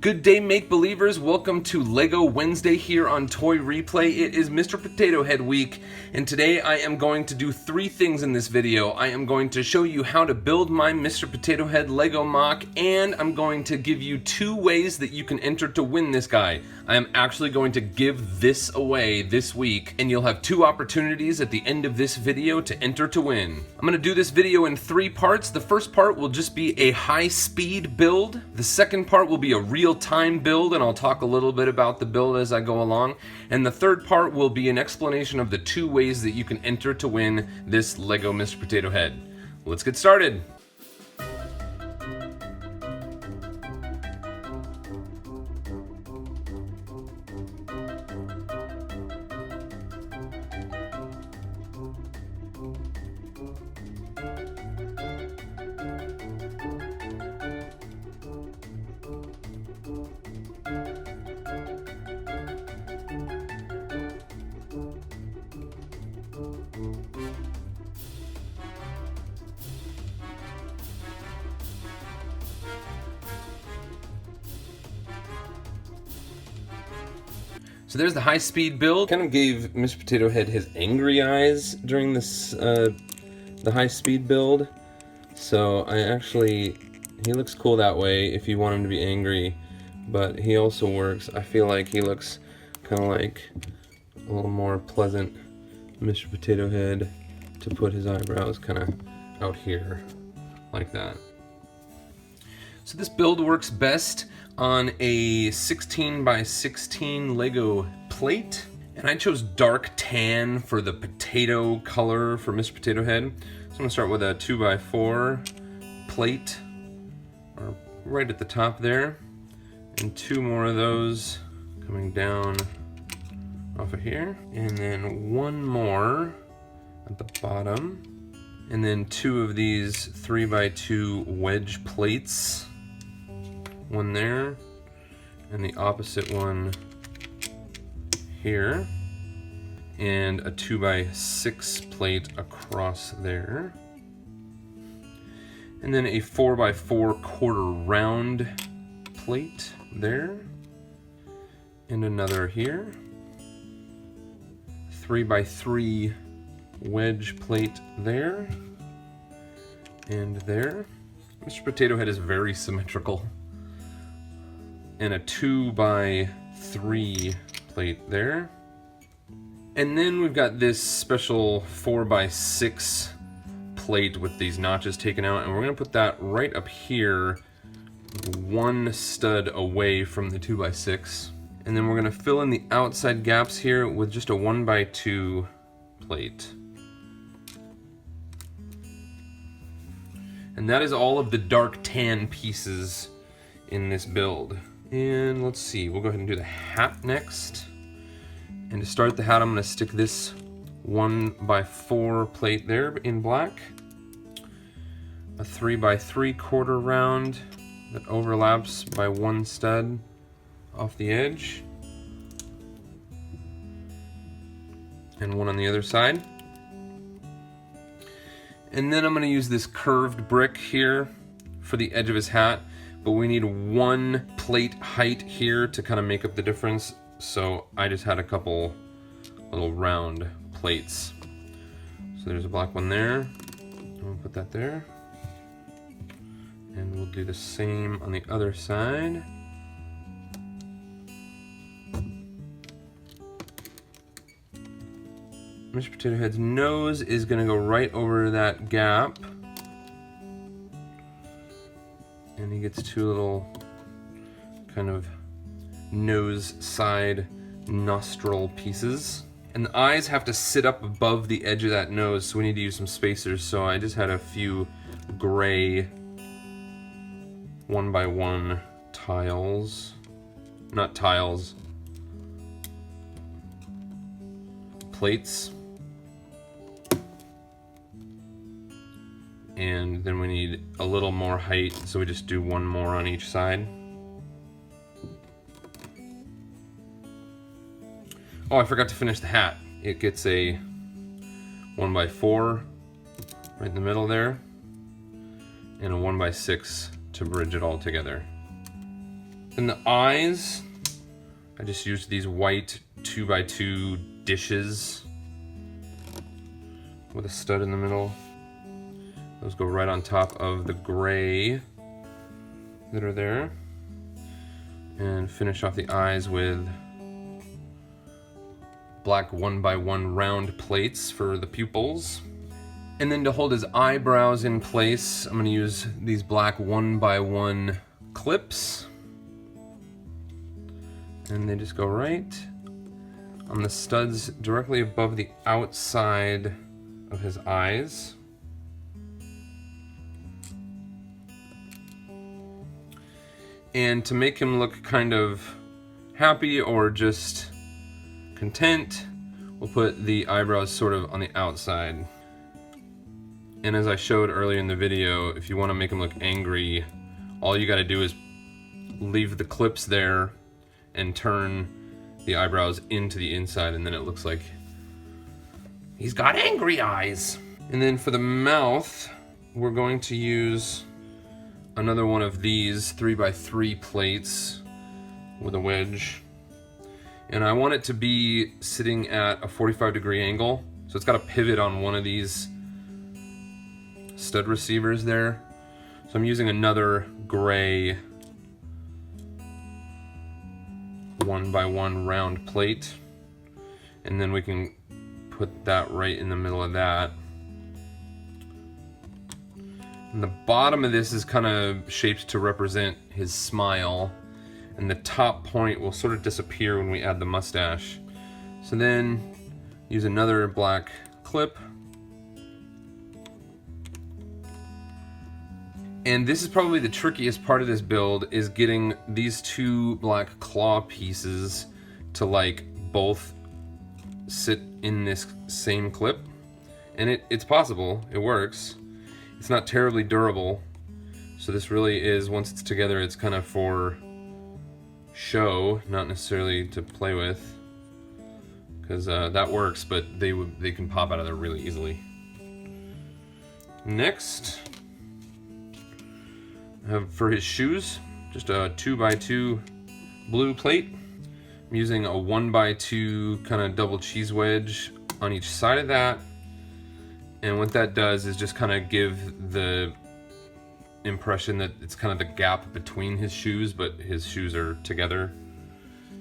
Good day, make-believers. Welcome to Lego Wednesday here on Toy Replay. It is Mr. Potato Head week, and today I am going to do three things in this video. I am going to show you how to build my Mr. Potato Head Lego MOC, and I'm going to give you 2 ways that you can enter to win this guy. I am actually going to give this away this week, and you'll have 2 opportunities at the end of this video to enter to win. I'm going to do this video in 3 parts. The first part will just be a high-speed build. The second part will be a real-time build, and I'll talk a little bit about the build as I go along. And the third part will be an explanation of the 2 ways that you can enter to win this Lego Mr. Potato Head. Let's get started. So there's the high-speed build. Kind of gave Mr. Potato Head his angry eyes during this, the high-speed build. So he looks cool that way if you want him to be angry, but he also works. I feel like he looks kind of like a little more pleasant Mr. Potato Head to put his eyebrows kind of out here, like that. So this build works best on a 16 by 16 Lego plate, and I chose dark tan for the potato color for Mr. Potato Head. So I'm gonna start with a 2 by 4 plate, right at the top there, and 2 more of those coming down off of here, and then 1 more at the bottom, and then 2 of these 3 by 2 wedge plates. 1 there, and the opposite one here, and a 2 by 6 plate across there, and then a 4 by 4 quarter round plate there, and another here, 3 by 3 wedge plate there, and there. Mr. Potato Head is very symmetrical. And a 2 by 3 plate there. And then we've got this special 4 by 6 plate with these notches taken out, and we're gonna put that right up here, 1 stud away from the 2 by 6. And then we're gonna fill in the outside gaps here with just a 1 by 2 plate. And that is all of the dark tan pieces in this build. And let's see, we'll go ahead and do the hat next. And to start the hat, I'm gonna stick this 1 by 4 plate there in black. A 3 by 3 quarter round that overlaps by 1 stud off the edge. And 1 on the other side. And then I'm gonna use this curved brick here for the edge of his hat. But we need 1 plate height here to kind of make up the difference. So I just had a couple little round plates. So there's a black one there. We'll put that there. And we'll do the same on the other side. Mr. Potato Head's nose is gonna go right over that gap. And he gets 2 little kind of nose side nostril pieces. And the eyes have to sit up above the edge of that nose, so we need to use some spacers. So I just had a few gray 1 by 1 tiles. Not tiles. Plates. And then we need a little more height, so we just do 1 more on each side. Oh, I forgot to finish the hat. It gets a 1 by 4 right in the middle there, and a 1 by 6 to bridge it all together. Then the eyes, I just used these white 2x2 dishes with a stud in the middle. Those go right on top of the gray that are there. And finish off the eyes with black 1x1 round plates for the pupils. And then to hold his eyebrows in place, I'm going to use these black 1x1 clips. And they just go right on the studs directly above the outside of his eyes. And to make him look kind of happy or just content, we'll put the eyebrows sort of on the outside. And as I showed earlier in the video, if you want to make him look angry, all you got to do is leave the clips there and turn the eyebrows into the inside, and then it looks like he's got angry eyes. And then for the mouth, we're going to use another one of these 3x3 plates with a wedge. And I want it to be sitting at a 45-degree angle. So it's got a pivot on one of these stud receivers there. So I'm using another gray 1x1 round plate. And then we can put that right in the middle of that. And the bottom of this is kind of shaped to represent his smile. And the top point will sort of disappear when we add the mustache. So then use another black clip. And this is probably the trickiest part of this build, is getting these two black claw pieces to like both sit in this same clip. And it's possible, it works. It's not terribly durable. So this really is, once it's together, it's kind of for show, not necessarily to play with. Because that works, but they can pop out of there really easily. Next, for his shoes, just a 2x2 blue plate. I'm using a 1x2 kind of double cheese wedge on each side of that. And what that does is just kind of give the impression that it's kind of the gap between his shoes, but his shoes are together.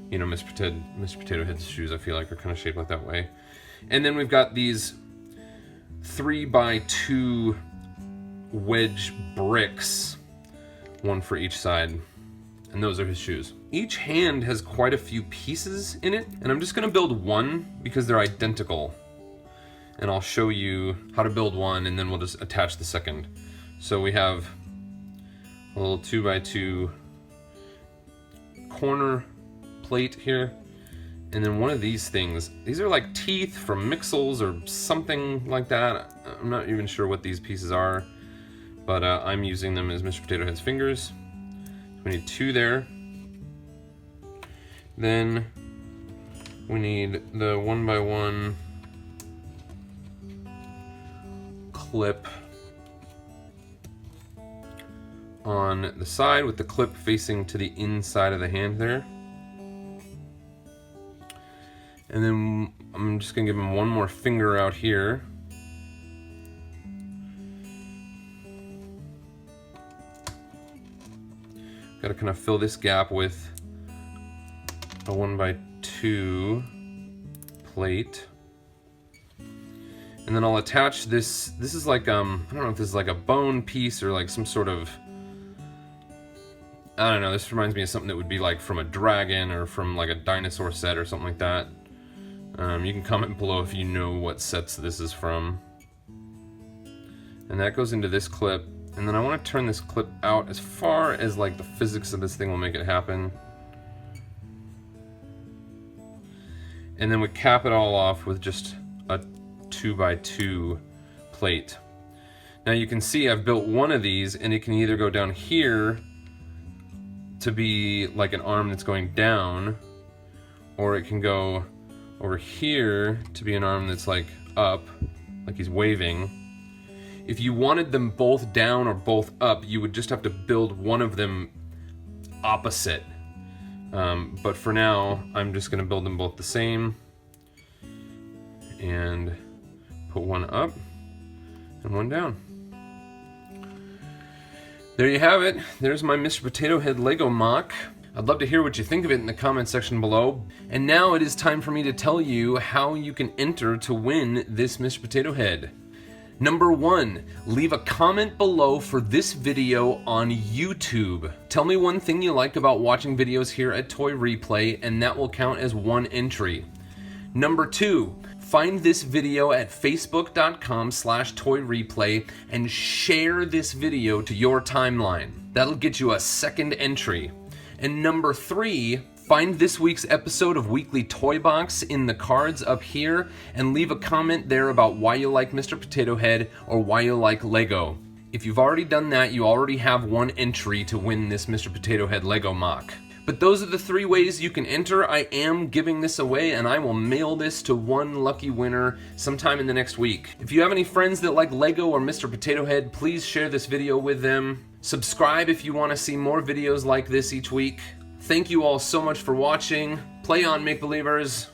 You know, Mr. Potato Head's shoes, I feel like, are kind of shaped like that way. And then we've got these 3x2 wedge bricks, one for each side, and those are his shoes. Each hand has quite a few pieces in it, and I'm just gonna build one because they're identical. And I'll show you how to build one, and then we'll just attach the second. So we have a little 2x2 corner plate here, and then one of these things. These are like teeth from Mixels or something like that. I'm not even sure what these pieces are, but I'm using them as Mr. Potato Head's fingers. We need two there. Then we need the 1x1 clip on the side with the clip facing to the inside of the hand there. And then I'm just gonna give him one more finger out here. Gotta kind of fill this gap with a 1x2 plate. And then I'll attach this. This is like, I don't know if this is like a bone piece or like some sort of, I don't know, this reminds me of something that would be like from a dragon or from like a dinosaur set or something like that. You can comment below if you know what sets this is from. And that goes into this clip. And then I want to turn this clip out as far as like the physics of this thing will make it happen. And then we cap it all off with just a 2x2 plate. Now you can see I've built one of these, and it can either go down here to be like an arm that's going down, or it can go over here to be an arm that's like up, like he's waving. If you wanted them both down or both up, you would just have to build one of them opposite But for now, I'm just gonna build them both the same and put one up and one down. There you have it. There's my Mr. Potato Head Lego mock. I'd love to hear what you think of it in the comment section below. And now it is time for me to tell you how you can enter to win this Mr. Potato Head. Number 1, leave a comment below for this video on YouTube. Tell me one thing you like about watching videos here at Toy Replay, and that will count as one entry. Number 2, find this video at facebook.com/toyreplay and share this video to your timeline. That'll get you a second entry. And number 3, find this week's episode of Weekly Toy Box in the cards up here and leave a comment there about why you like Mr. Potato Head or why you like Lego. If you've already done that, you already have one entry to win this Mr. Potato Head Lego mock. But those are the 3 ways you can enter. I am giving this away, and I will mail this to one lucky winner sometime in the next week. If you have any friends that like Lego or Mr. Potato Head, please share this video with them. Subscribe if you want to see more videos like this each week. Thank you all so much for watching. Play on, make-believers.